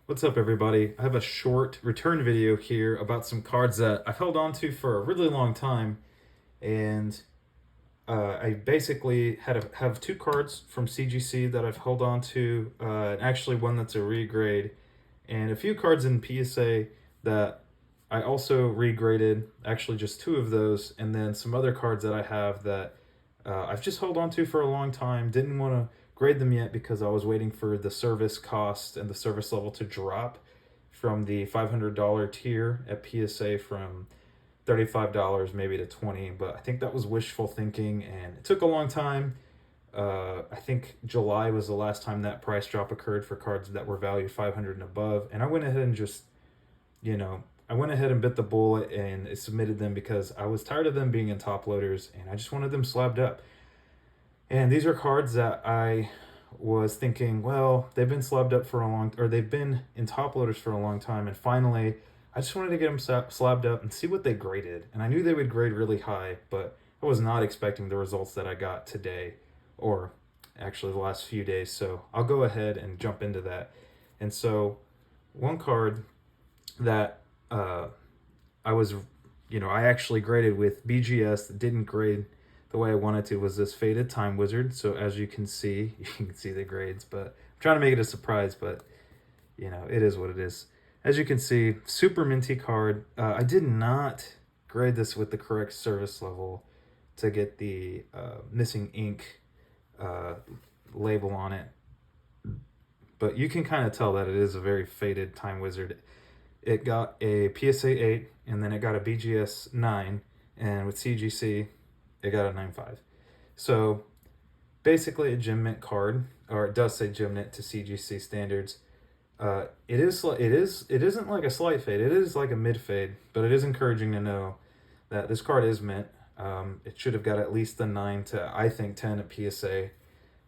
What's up, everybody? I have a short return video here about some cards that I've held on to for a really long time, and I basically have two cards from CGC that I've held on to, and actually one that's a regrade, and a few cards in PSA that I also regraded, actually just two of those, and then some other cards that I have that I've just held on to for a long time. Didn't want to grade them yet because I was waiting for the service cost and the service level to drop from the $500 tier at PSA from $35 maybe to 20, but I think that was wishful thinking and it took a long time. I think July was the last time that price drop occurred for cards that were valued 500 and above, and I went ahead and just, I went ahead and bit the bullet and submitted them because I was tired of them being in top loaders and I just wanted them slabbed up. And these are cards that I was thinking, well, they've been slabbed up for a long, or they've been in top loaders for a long time, and finally, I just wanted to get them slabbed up and see what they graded. And I knew they would grade really high, but I was not expecting the results that I got today, or actually the last few days. So I'll go ahead and jump into that. And so, one card that I was, I actually graded with BGS that didn't grade the way I wanted to was this Faded Time Wizard. So as you can see the grades, but I'm trying to make it a surprise, but it is what it is. As you can see, super minty card. I did not grade this with the correct service level to get the missing ink label on it, but you can kind of tell that it is a very faded Time Wizard. It got a PSA 8, and then it got a BGS 9, and with CGC, it got a 9.5. So basically a gem mint card, or it does say gem mint to CGC standards. It isn't like a slight fade. It is like a mid fade, but it is encouraging to know that this card is mint. It should have got at least a 9 to, I think, 10 at PSA,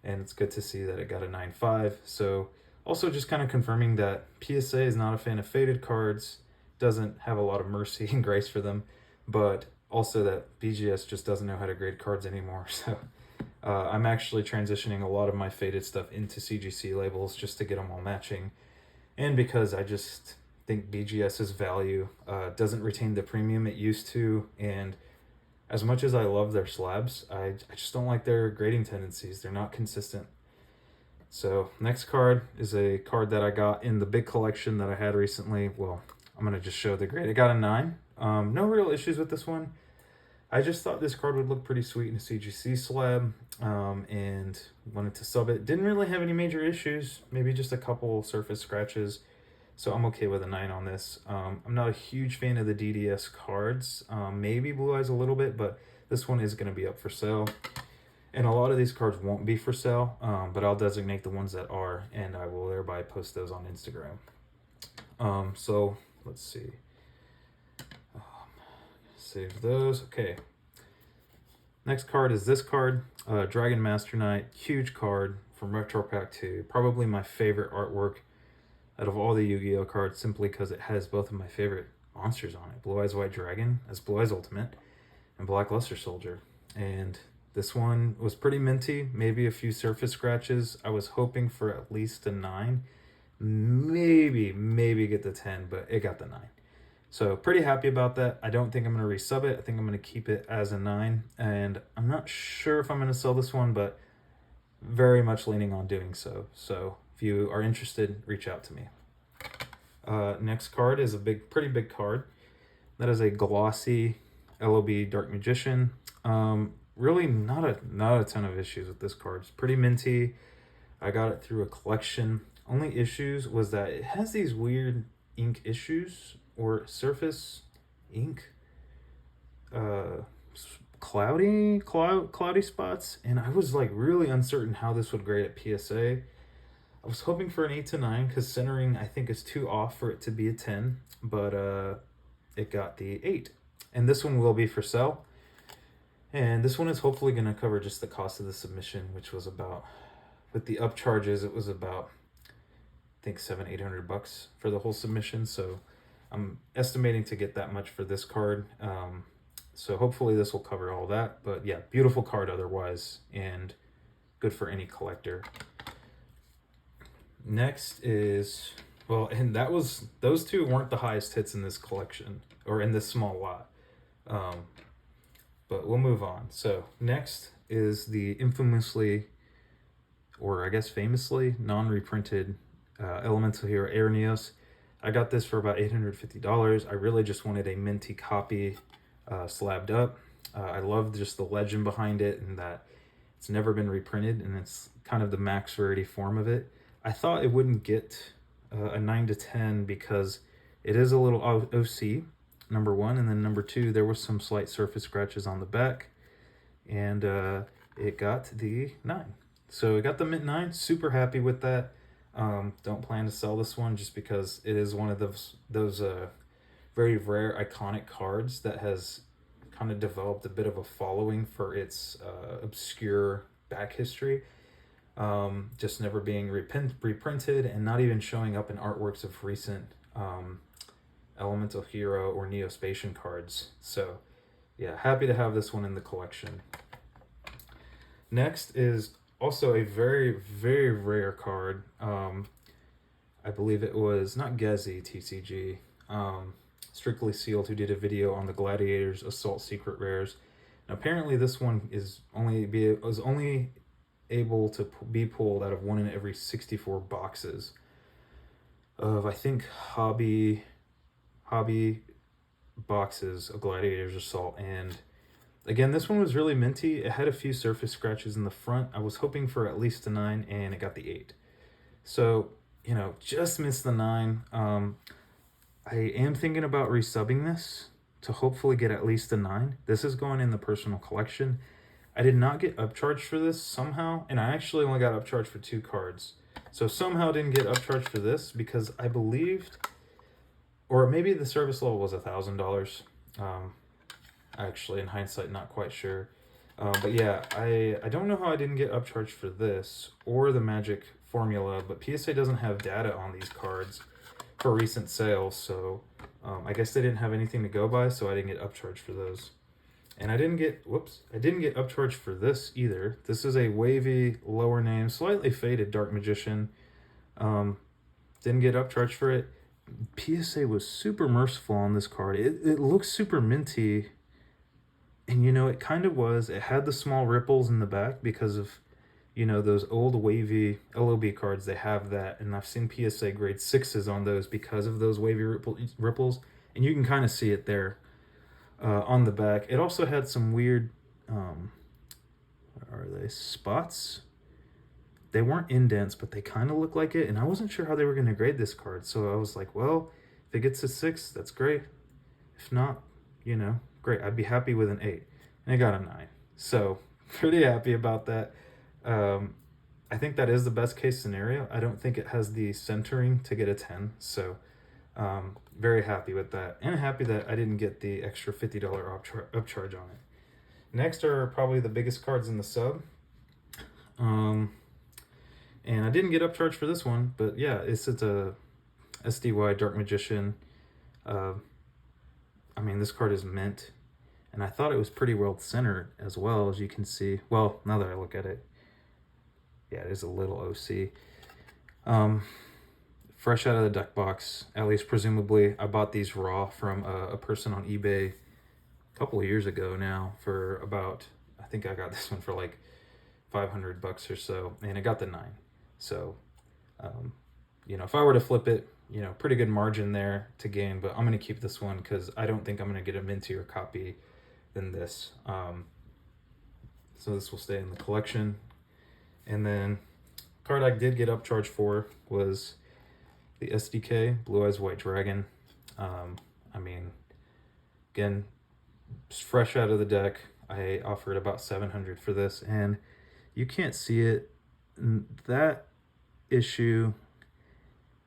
and it's good to see that it got a 9.5. So also just kind of confirming that PSA is not a fan of faded cards, doesn't have a lot of mercy and grace for them, but also that BGS just doesn't know how to grade cards anymore. So I'm actually transitioning a lot of my faded stuff into CGC labels just to get them all matching. And because I just think BGS's value doesn't retain the premium it used to, and as much as I love their slabs, I just don't like their grading tendencies. They're not consistent. So next card is a card that I got in the big collection that I had recently. Well, I'm going to just show the grade. It got a 9. No real issues with this one. I just thought this card would look pretty sweet in a CGC slab, and wanted to sub it. Didn't really have any major issues, maybe just a couple surface scratches, so I'm okay with a 9 on this. I'm not a huge fan of the DDS cards, maybe Blue Eyes a little bit, but this one is going to be up for sale. And a lot of these cards won't be for sale, but I'll designate the ones that are, and I will thereby post those on Instagram. So let's see. Save those. Okay. Next card is this card, Dragon Master Knight. Huge card from Retro Pack 2. Probably my favorite artwork out of all the Yu-Gi-Oh cards, simply because it has both of my favorite monsters on it. Blue Eyes White Dragon as Blue Eyes Ultimate, and Black Luster Soldier. And this one was pretty minty, maybe a few surface scratches. I was hoping for at least a 9. Maybe get the 10, but it got the 9. So pretty happy about that. I don't think I'm going to resub it. I think I'm going to keep it as a 9. And I'm not sure if I'm going to sell this one, but very much leaning on doing so. So if you are interested, reach out to me. Next card is a pretty big card. That is a glossy LOB Dark Magician. Really not a ton of issues with this card. It's pretty minty. I got it through a collection. Only issues was that it has these weird ink issues, or surface ink cloudy spots, and I was like really uncertain how this would grade at PSA. I was hoping for an 8 to 9 because centering I think is too off for it to be a 10, but it got the 8. And this one will be for sale, and this one is hopefully going to cover just the cost of the submission, which was about, with the up charges, it was about, I think, $700-800 for the whole submission. So I'm estimating to get that much for this card. So hopefully this will cover all that. But yeah, beautiful card otherwise, and good for any collector. Next is Well, and those two weren't the highest hits in this collection or in this small lot. Um, but we'll move on. So next is the infamously, or I guess famously, non-reprinted Elemental Hero Airneos. I got this for about $850. I really just wanted a minty copy slabbed up. I love just the legend behind it and that it's never been reprinted and it's kind of the max rarity form of it. I thought it wouldn't get a 9 to 10 because it is a little OC, number one, and then number two, there was some slight surface scratches on the back, and it got the 9. So it got the mint 9, super happy with that. Don't plan to sell this one just because it is one of those very rare iconic cards that has kind of developed a bit of a following for its obscure back history. Just never being reprinted and not even showing up in artworks of recent Elemental Hero or Neospatian cards. So yeah, happy to have this one in the collection. Next is also a very, very rare card. I believe it was not Gezi TCG, Strictly Sealed, who did a video on the Gladiators Assault Secret Rares. And apparently this one was only able to be pulled out of one in every 64 boxes of, I think, hobby boxes of Gladiators Assault. And again, this one was really minty. It had a few surface scratches in the front. I was hoping for at least a 9, and it got the 8. So, you know, just missed the 9. I am thinking about resubbing this to hopefully get at least a 9. This is going in the personal collection. I did not get upcharged for this somehow, and I actually only got upcharged for 2 cards. So somehow didn't get upcharged for this because I believed, or maybe the service level was $1,000. Actually, in hindsight, not quite sure. But yeah, I don't know how I didn't get upcharged for this or the Magic formula, but PSA doesn't have data on these cards for recent sales, so I guess they didn't have anything to go by, so I didn't get upcharged for those. And I didn't get upcharged for this either. This is a wavy, lower name, slightly faded Dark Magician. Didn't get upcharged for it. PSA was super merciful on this card. It looks super minty. And, you know, it kind of was. It had the small ripples in the back because of, you know, those old wavy LOB cards. They have that. And I've seen PSA grade 6s on those because of those wavy ripples. And you can kind of see it there. On the back, it also had some weird, what are they, spots? They weren't indents, but they kind of look like it, and I wasn't sure how they were going to grade this card, so I was like, well, if it gets a 6, that's great. If not, you know, great. I'd be happy with an 8, and I got a 9, so pretty happy about that. I think that is the best case scenario. I don't think it has the centering to get a 10, so very happy with that, and happy that I didn't get the extra $50 upcharge on it. Next are probably the biggest cards in the sub. And I didn't get upcharged for this one, but yeah, it's a SDY Dark Magician. I mean, this card is mint, and I thought it was pretty well centered as well, as you can see. Well, now that I look at it, yeah, it is a little OC. Fresh out of the deck box, at least presumably. I bought these raw from a person on eBay a couple of years ago now for about, I think I got this one for like $500 or so, and it got the 9. So, you know, if I were to flip it, you know, pretty good margin there to gain, but I'm going to keep this one because I don't think I'm going to get a mintier copy than this. So this will stay in the collection. And then card I did get upcharged for was the SDK Blue Eyes White Dragon. I mean, again, fresh out of the deck. I offered about 700 for this, and you can't see it. That issue,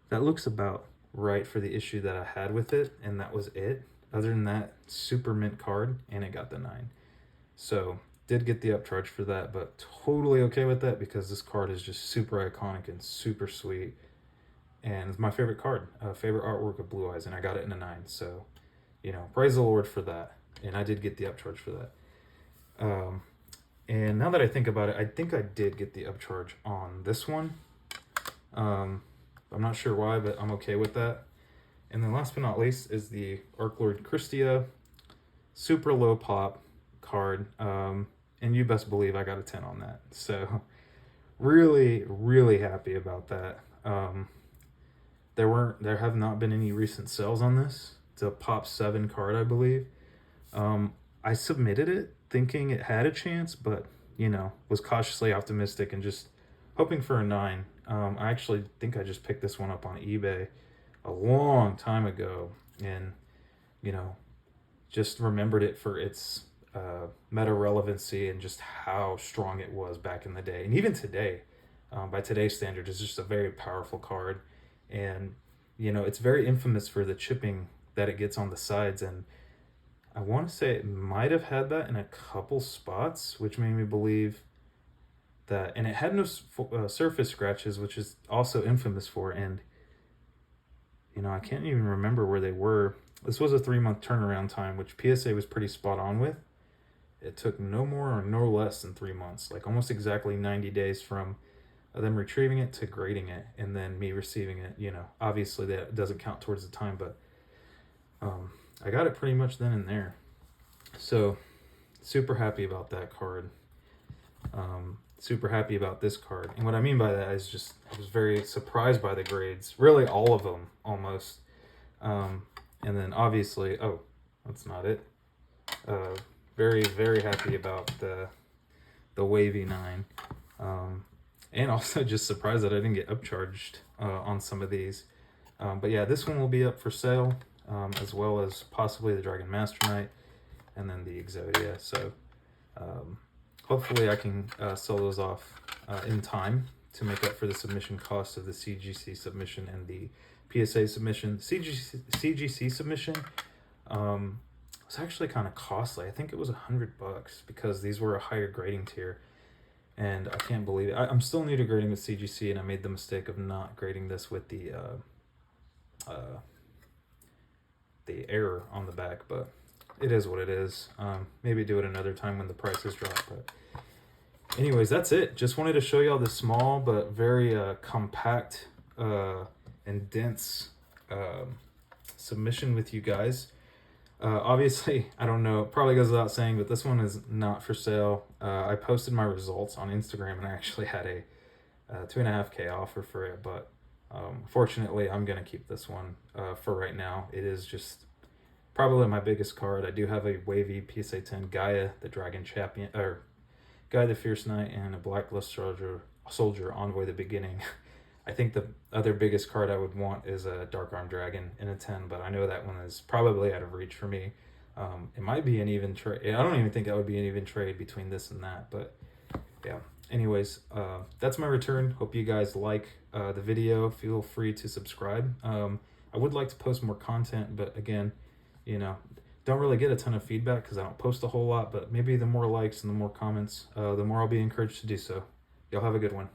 that looks about right for the issue that I had with it, and that was it. Other than that, super mint card, and it got the 9. So did get the upcharge for that, but totally okay with that because this card is just super iconic and super sweet. And it's my favorite card, favorite artwork of Blue Eyes, and I got it in a 9. So, you know, praise the Lord for that. And I did get the upcharge for that. And now that I think about it, I think I did get the upcharge on this one. But I'm not sure why, but I'm okay with that. And then last but not least is the Arc Lord Christia super low pop card. And you best believe I got a 10 on that. So really, really happy about that. There have not been any recent sales on this. It's a pop 7 card, I believe. I submitted it thinking it had a chance, but was cautiously optimistic and just hoping for a 9. I actually think I just picked this one up on eBay a long time ago, and just remembered it for its meta relevancy and just how strong it was back in the day, and even today, by today's standards, it's just a very powerful card. And it's very infamous for the chipping that it gets on the sides, and I want to say it might have had that in a couple spots, which made me believe that. And it had no surface scratches, which is also infamous for. And I can't even remember where they were. This was a 3-month turnaround time, which PSA was pretty spot on with. It took no more or no less than 3 months, like almost exactly 90 days from them retrieving it to grading it, and then me receiving it. Obviously that doesn't count towards the time, but I got it pretty much then and there. So super happy about that card. Super happy about this card. And what I mean by that is just I was very surprised by the grades, really all of them almost. And then obviously, oh, that's not it. Very, very happy about the Wavy 9. And also just surprised that I didn't get upcharged on some of these. But yeah, this one will be up for sale, as well as possibly the Dragon Master Knight and then the Exodia. So hopefully I can sell those off in time to make up for the submission cost of the CGC submission and the PSA submission. CGC submission was actually kind of costly. I think it was $100 because these were a higher grading tier. And I can't believe it. I'm still new to grading with CGC, and I made the mistake of not grading this with the error on the back, but it is what it is. Maybe do it another time when the prices drop. But anyways, that's it. Just wanted to show y'all this small but very compact and dense submission with you guys. Obviously, I don't know, probably goes without saying, but this one is not for sale. I posted my results on Instagram, and I actually had a 2.5K offer for it, but fortunately, I'm going to keep this one for right now. It is just probably my biggest card. I do have a Wavy PSA 10 Gaia, the Dragon Champion, or Gaia the Fierce Knight, and a Blacklist Soldier Envoy the Beginning. I think the other biggest card I would want is a Dark Arm Dragon in a 10, but I know that one is probably out of reach for me. It might be an even trade. I don't even think that would be an even trade between this and that, but yeah. Anyways, that's my return. Hope you guys like the video. Feel free to subscribe. I would like to post more content, but again, don't really get a ton of feedback because I don't post a whole lot, but maybe the more likes and the more comments, the more I'll be encouraged to do so. Y'all have a good one.